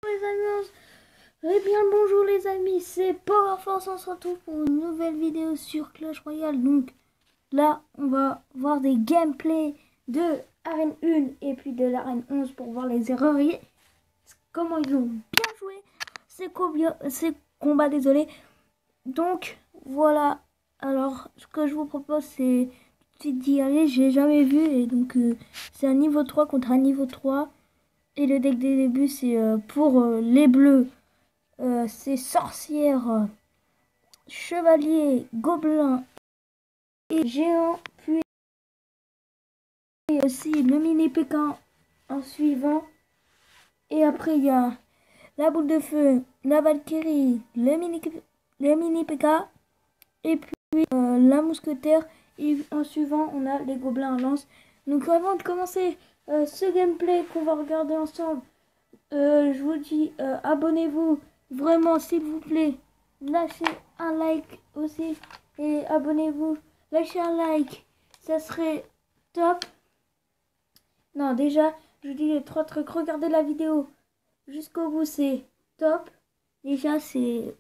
les amis, eh bien bonjour les amis, c'est Power Force, on se retrouve pour une nouvelle vidéo sur Clash Royale. Donc là on va voir des gameplays de Arène 1 et puis de l'Arène 11 pour voir les erreurs et comment ils ont bien joué ces combats, désolé. Donc voilà, alors ce que je vous propose c'est d'y aller, j'ai jamais vu et donc c'est un niveau 3 contre un niveau 3. Et le deck des débuts, c'est pour les bleus, c'est sorcière, chevalier, gobelin et géant. Puis aussi le mini Pékin en suivant. Et après, il y a la boule de feu, la Valkyrie, le mini Pékin. Et puis la mousquetaire. Et en suivant, on a les gobelins en lance. Donc avant de commencer ce gameplay qu'on va regarder ensemble, je vous dis, abonnez-vous, vraiment s'il vous plaît, lâchez un like aussi et abonnez-vous, lâchez un like, ça serait top. Non, déjà, je vous dis les 3 trucs, regardez la vidéo jusqu'au bout, c'est top. Déjà, c'est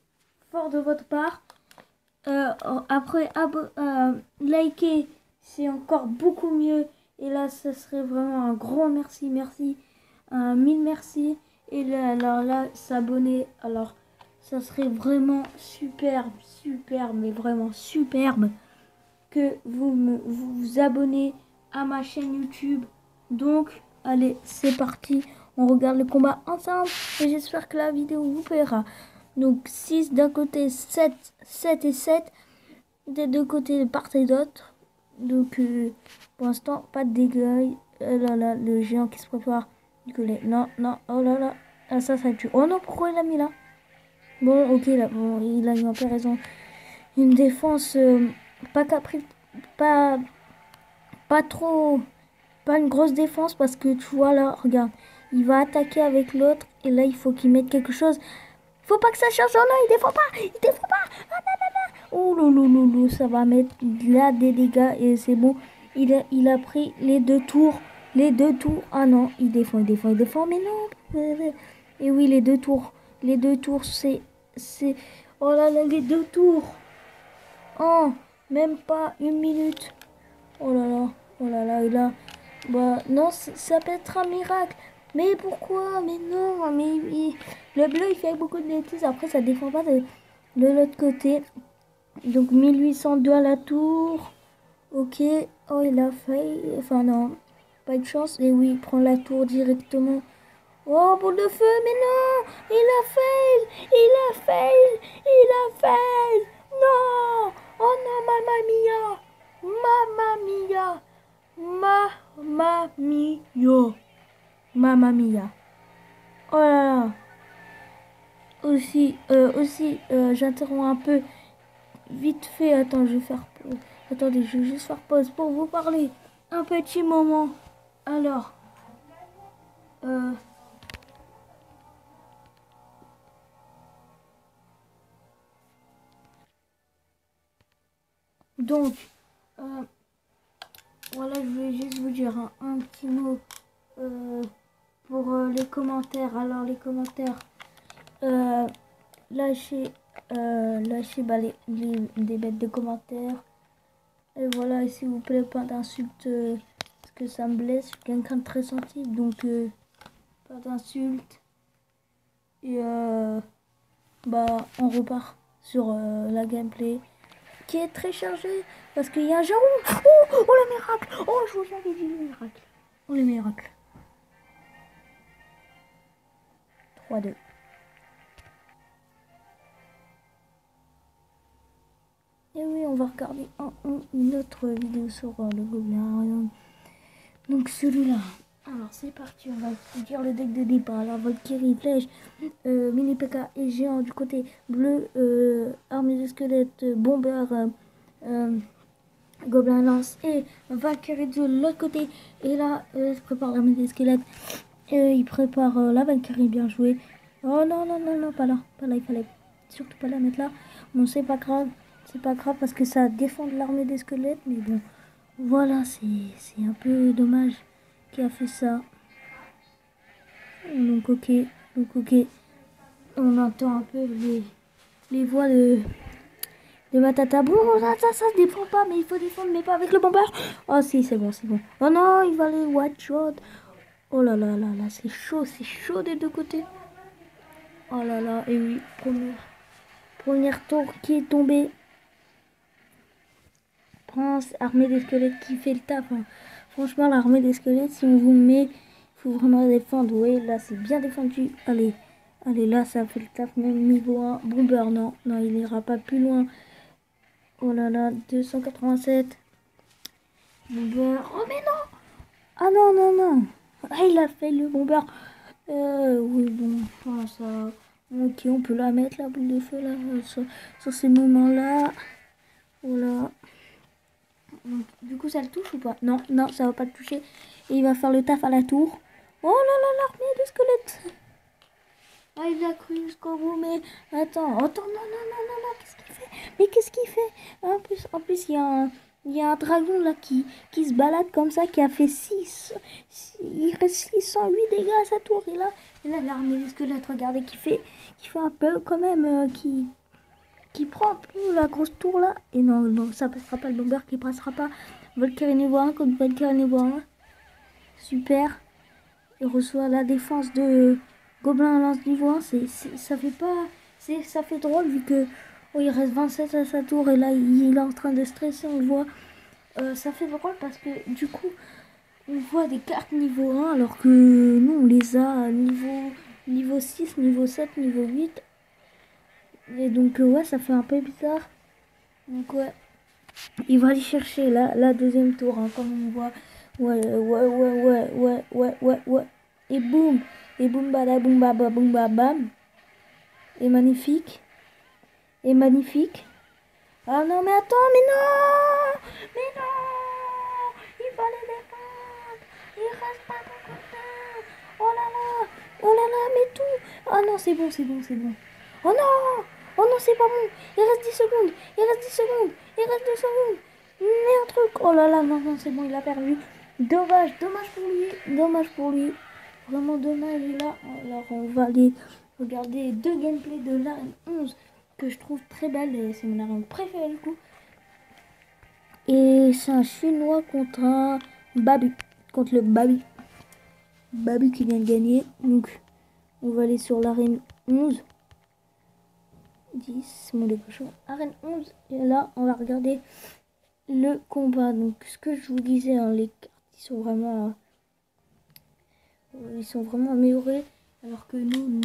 fort de votre part. Après, liker, c'est encore beaucoup mieux. Et là, ça serait vraiment un grand merci, mille merci. Et là, alors là, s'abonner, alors ça serait vraiment superbe, mais vraiment superbe que vous vous abonnez à ma chaîne YouTube. Donc, allez, c'est parti. On regarde le combat ensemble et j'espère que la vidéo vous plaira. Donc, 6 d'un côté, 7 et 7 des deux côtés, de part et d'autre. Donc, pour l'instant, pas de dégâts. Là, là, le géant qui se prépare. Non, non, oh là là. Ah, ça tue. Oh non, pourquoi il a mis là? Bon, ok, là, bon, il a eu un peu raison. Une défense pas capri, pas trop, pas une grosse défense parce que tu vois là, regarde, il va attaquer avec l'autre et là il faut qu'il mette quelque chose. Faut pas que ça change. Oh non, il défend pas, Ah, non, non, non. Oh loulou, ça va mettre là des dégâts et c'est bon. Il a pris les deux tours. Ah non, il défend, mais non. Et oui, les deux tours. C'est, oh là là, les deux tours. Oh, même pas une minute. Oh là là, et là, bah non, ça peut être un miracle. Mais pourquoi? Mais non, le bleu il fait beaucoup de bêtises. Après, ça défend pas de l'autre côté. Donc 1802 à la tour. Ok. Oh, il a failli. Enfin, non. Pas de chance. Et oui, il prend la tour directement. Oh, boule de feu, mais non! Il a fail! Non! Oh non, mamma mia! Oh là là! J'interromps un peu. Vite fait, attends, je vais faire pause. Attendez, je vais juste faire pause pour vous parler. Un petit moment. Alors, donc, voilà, je voulais juste vous dire un petit mot pour les commentaires. Alors, les commentaires, lâchez bah, des bêtes de commentaires. Et voilà, et s'il vous plaît, pas d'insultes, parce que ça me blesse. Je suis quelqu'un de très sensible, donc pas d'insultes. Et bah, on repart sur la gameplay qui est très chargée parce qu'il y a un géant. Oh, le miracle! Oh, je vous avais dit le miracle. Oh, le miracle. 3-2. Et oui, on va regarder une autre vidéo sur le gobelin. Donc celui-là. Alors c'est parti, on va vous dire le deck de départ. Alors Valkyrie, flèche, mini PK et géant du côté bleu, armée de squelettes, bomber, gobelin lance et Valkyrie de l'autre côté. Et là, il prépare l'armée des squelettes. Il prépare la Valkyrie, bien joué. Oh non, pas là, il fallait surtout pas la mettre là. Bon, c'est pas grave parce que ça défend l'armée des squelettes, mais bon, voilà, c'est un peu dommage qui a fait ça. Donc ok, Donc ok, on entend un peu les voix de Matata. Bon, ça se défend pas, mais il faut défendre, mais pas avec le bombard. Oh si, c'est bon, c'est bon. Oh non, il va aller watch shot. Oh là là là là, c'est chaud des deux côtés. Oh là là, et oui, première tour qui est tombée. Prince, armée des squelettes qui fait le taf. Hein. Franchement, l'armée des squelettes, si on vous met, il faut vraiment défendre. Oui, là, c'est bien défendu. Allez, là, ça fait le taf. Même niveau 1. Bomber, non, il n'ira pas plus loin. Oh là là, 287. Bomber. Oh, mais non! Ah non. Ah, il a fait le bomber. Oui, bon, enfin, ça... Ok, on peut la mettre, la boule de feu, là, sur ces moments-là. Voilà. Donc, du coup, ça le touche ou pas? Non, ça va pas le toucher. Et il va faire le taf à la tour. Oh là là, l'armée de squelettes. Ah, il a cru jusqu'au bout, mais... Attends, non, qu'est-ce qu'il fait? Mais qu'est-ce qu'il fait? En plus, il y a un dragon là qui se balade comme ça, qui a fait 6. Il reste 608 dégâts à sa tour. Et là l'armée de squelettes, regardez, qui fait un peu quand même, qui prend un peu la grosse tour là. Et non, ça passera pas, le bomber qui passera pas. Valkyrie niveau 1 contre Valkyrie niveau 1. Super. Il reçoit la défense de Gobelin lance niveau 1. Ça fait pas... Ça fait drôle vu que... Oh, il reste 27 à sa tour et là il est en train de stresser, on le voit. Ça fait drôle parce que du coup on voit des cartes niveau 1 alors que nous on les a à niveau 6, niveau 7, niveau 8. Et donc ouais, ça fait un peu bizarre. Donc ouais, il va aller chercher la deuxième tour, hein, comme on voit. Ouais. Et boum, bada boum baba boum bam. Et magnifique. Ah non, mais attends, mais non! Il va les défendre! Il reste pas beaucoup de temps! Oh là là, mais tout! Ah non, c'est bon. Oh non, c'est pas bon! Il reste 10 secondes! Il reste 2 secondes! Mais un truc! Oh là là, non, c'est bon, il a perdu. Dommage pour lui. Vraiment dommage. Et là, alors on va aller regarder 2 gameplays de l'arène 11 que je trouve très belle et c'est mon arène préférée du coup. Et c'est un chinois contre un Babu. Contre le Babu. Babu qui vient de gagner. Donc on va aller sur l'arène 11. 10, mon cochon. Arène 11. Et là on va regarder le combat. Donc ce que je vous disais, hein, les cartes ils sont vraiment améliorés. Alors que nous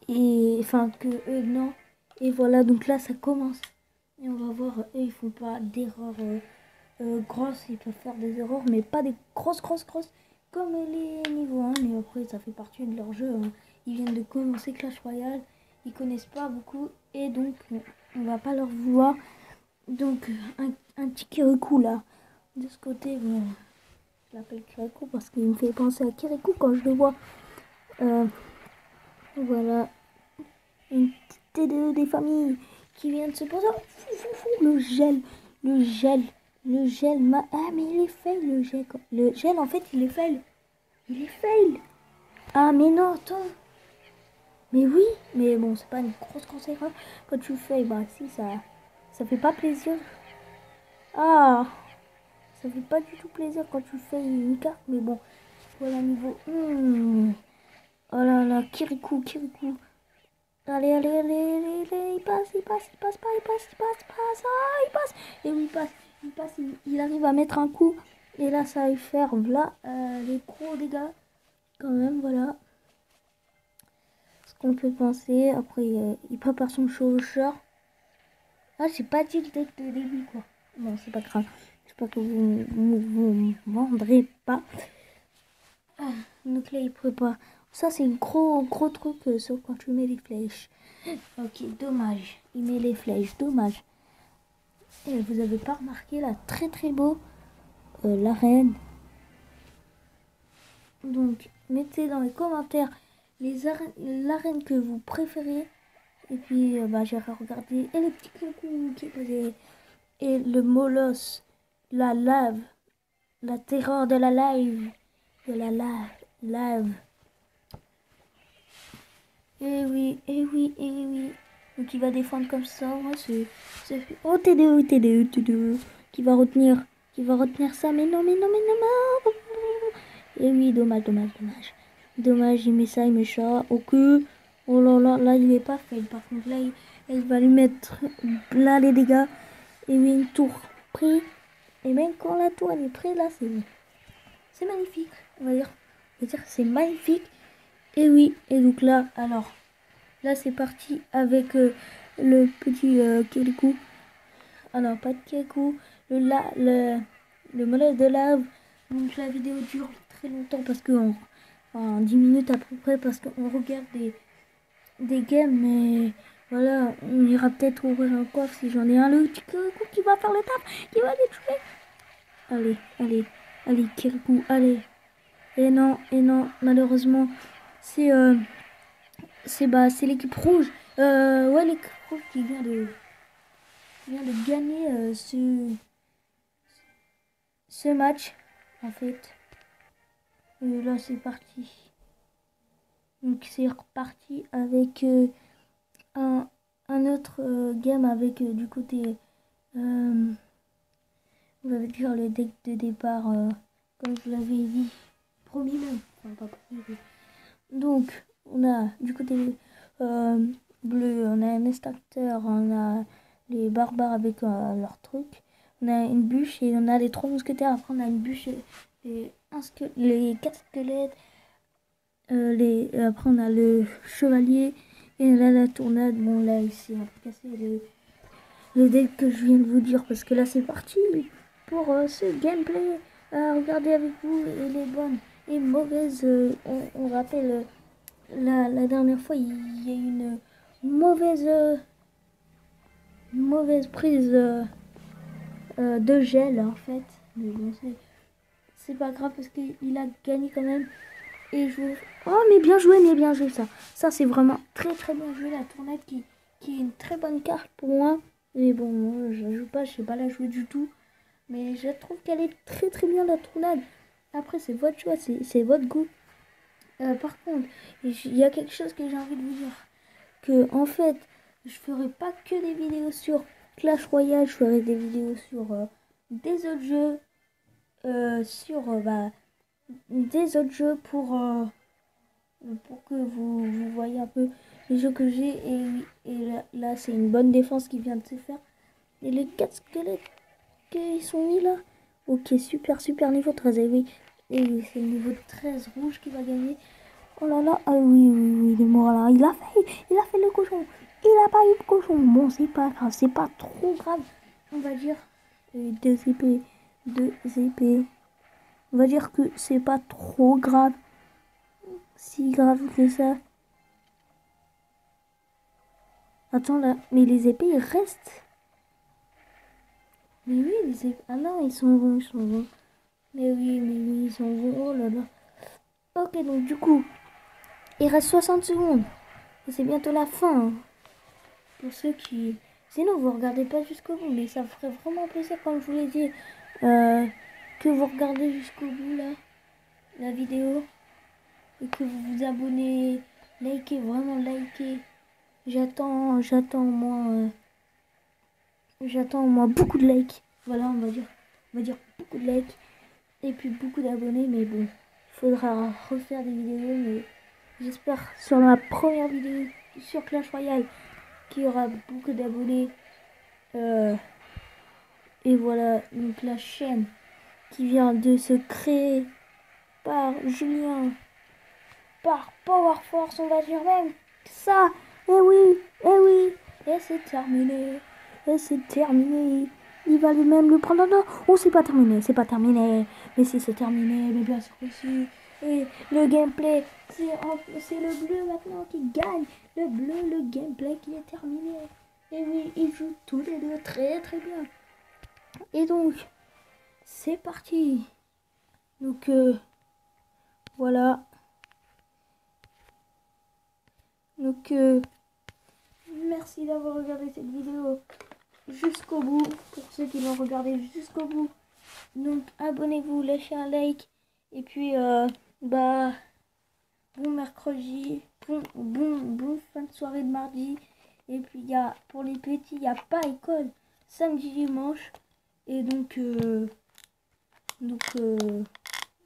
et enfin que eux non. Et voilà, donc là ça commence. Et on va voir, eux ils font pas d'erreurs grosses, ils peuvent faire des erreurs, mais pas des grosses comme les niveaux 1. Mais après ça fait partie de leur jeu. Hein. Ils viennent de commencer Clash Royale, ils connaissent pas beaucoup et donc on va pas leur vouloir. Donc un petit Kirikou là, de ce côté, bon, je l'appelle Kirikou parce qu'il me fait penser à Kirikou quand je le vois. Voilà, une petite T2 des familles qui vient de se poser. Le gel. Ah, mais il est fail, le gel. Le gel, en fait, il est fail. Ah, mais non, attends. Mais oui, mais bon, c'est pas une grosse erreur. Quand tu le fais, bah si, ça fait pas plaisir. Ah, ça fait pas du tout plaisir quand tu fais une carte, mais bon. Voilà, niveau... Oh là là, Kirikou. Allez, il passe. Ah, il passe. Et oui, il passe, il arrive à mettre un coup. Et là, ça va lui faire, voilà, les gros dégâts. Quand même, voilà. Ce qu'on peut penser. Après, il prépare son chevaucheur. Ah, j'ai pas dit le deck de début, quoi. Bon, c'est pas grave. J'espère que vous vendrez pas. Ah, donc là, il prépare. Ça, c'est un gros truc, sauf quand tu mets les flèches. Ok, dommage. Il met les flèches, dommage. Et vous avez pas remarqué là, très beau, l'arène. Donc, mettez dans les commentaires l'arène que vous préférez. Et puis, j'irai regarder. Et les petits coucou qui est posé. Et le molosse, la lave, la terreur de la live. De la lave. Et oui, et oui. Donc il va défendre comme ça. Ouais, Oh, TDE, TDE, TDE. Qui va retenir ça. Mais non, mais non, mais non, non. Et oui, dommage, dommage, dommage. Dommage, il met ça, il met ça. Ok. Oh là là, là, il est pas fait. Par contre, là, il va lui mettre là les dégâts. Et oui, une tour prise. Et même quand la tour elle est prise, là, c'est magnifique. On va dire que c'est magnifique. Et oui, et donc là, alors, là, c'est parti avec le petit Kirikou. Ah non, pas de Kirikou. Le modèle de lave. Donc la vidéo dure très longtemps parce que en 10 minutes à peu près parce qu'on regarde des games, mais voilà, on ira peut-être ouvrir un coffre si j'en ai un. Le petit Kirikou qui va faire le taf, qui va les tuer. Allez, allez, allez, Kirikou, allez. Et non, malheureusement, c'est c'est l'équipe rouge. Ouais, l'équipe rouge qui vient de gagner ce match, en fait. Et là, c'est parti. Donc, c'est reparti avec un autre game avec du côté, on va dire, le deck de départ, comme je l'avais dit, promis même. Enfin, pas promis. Donc, on a du côté bleu, on a un starter, on a les barbares avec leur truc, on a une bûche et on a les trois mousquetaires. Après, on a une bûche et les quatre squelettes. Après, on a le chevalier et là, la tournade. Bon, là, ici, on va casser le deck que je viens de vous dire parce que là, c'est parti pour ce gameplay à regarder avec vous et les bonnes et mauvaises. On rappelle. La dernière fois, il y a eu une mauvaise prise de gel en fait. Mais bon, c'est pas grave parce qu'il a gagné quand même. Et je vous... Oh, mais bien joué ça. Ça, c'est vraiment très très bien joué la tournette qui est une très bonne carte pour moi. Mais bon, moi, je joue pas, je sais pas la jouer du tout. Mais je trouve qu'elle est très très bien la tournade. Après, c'est votre choix, c'est votre goût. Par contre, il y a quelque chose que j'ai envie de vous dire. Que en fait, je ferai pas que des vidéos sur Clash Royale, je ferai des vidéos sur des autres jeux. Des autres jeux pour que vous voyez un peu les jeux que j'ai. Et là c'est une bonne défense qui vient de se faire. Et les 4 squelettes qui sont mis là. Ok, super, super niveau 13. Et oui, et c'est le niveau 13 rouge qui va gagner. Oh là là, ah oui, il est mort là. Il a fait le cochon. Il a pas eu le cochon. Bon, c'est pas grave, c'est pas trop grave. On va dire 2 épées, 2 épées. On va dire que c'est pas trop grave. Si grave que ça. Attends là, mais les épées ils restent. Mais oui, les épées. Ah non, ils sont bons, ils sont bons. Mais oui, ils sont bons. Oh là là. Ok, donc du coup, il reste 60 secondes. Et c'est bientôt la fin. Hein. Pour ceux qui... Sinon, vous regardez pas jusqu'au bout. Mais ça ferait vraiment plaisir, comme je vous l'ai dit, que vous regardez jusqu'au bout, là, la vidéo. Et que vous vous abonnez, likez, vraiment likez. J'attends au moins beaucoup de likes. Voilà, on va dire beaucoup de likes. Et puis beaucoup d'abonnés. Mais bon, il faudra refaire des vidéos. Mais j'espère sur ma première vidéo sur Clash Royale qu'il y aura beaucoup d'abonnés. Et voilà, donc la chaîne qui vient de se créer par Julien, par Power Force, on va dire même ça. Eh oui, et c'est terminé. Et c'est terminé. Il va lui-même le prendre. Non, oh, c'est pas terminé, c'est pas terminé. Mais si c'est terminé, mais bien sûr que si. Et le gameplay, c'est le bleu maintenant qui gagne. Le bleu, le gameplay qui est terminé. Et oui, ils jouent tous les deux très très bien. Et donc, c'est parti. Donc, voilà. Donc, merci d'avoir regardé cette vidéo jusqu'au bout. Pour ceux qui l'ont regardé jusqu'au bout. Donc, abonnez-vous, lâchez un like. Et puis, bon mercredi. bon fin de soirée de mardi. Et puis pour les petits, il n'y a pas école samedi, dimanche. Et donc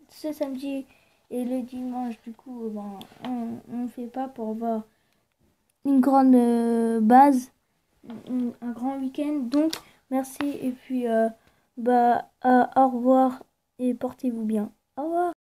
ce samedi et le dimanche, du coup, ben, on fait pas pour avoir une grande base, un grand week-end. Donc merci et puis au revoir et portez-vous bien. Au revoir.